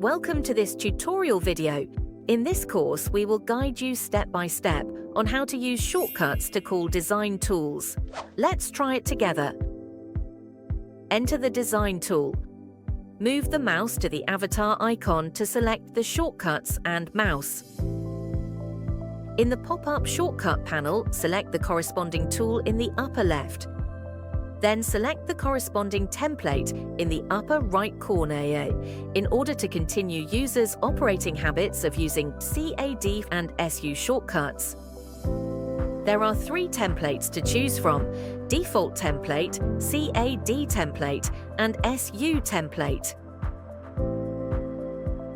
Welcome to this tutorial video. In this course, we will guide you step by step on how to use shortcuts to call design tools. Let's try it together. Enter the design tool. Move the mouse to the avatar icon to select the shortcuts and mouse. In the pop-up shortcut panel, select the corresponding tool in the upper left. Then select the corresponding template in the upper right corner in order to continue users' operating habits of using CAD and SU shortcuts. There are 3 templates to choose from: Default Template, CAD Template, and SU Template.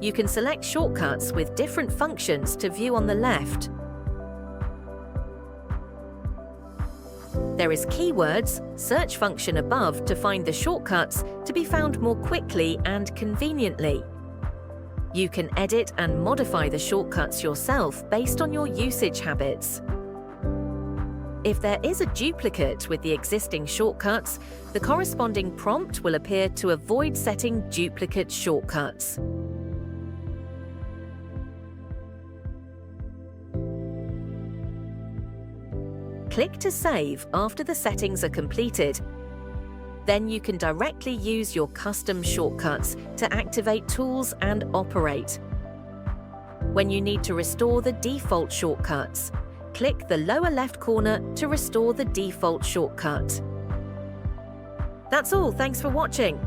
You can select shortcuts with different functions to view on the left. There is Keywords search function above to find the shortcuts to be found more quickly and conveniently. You can edit and modify the shortcuts yourself based on your usage habits. If there is a duplicate with the existing shortcuts, the corresponding prompt will appear to avoid setting duplicate shortcuts. Click to save after the settings are completed. Then you can directly use your custom shortcuts to activate tools and operate. When you need to restore the default shortcuts, click the lower left corner to restore the default shortcut. That's all, thanks for watching.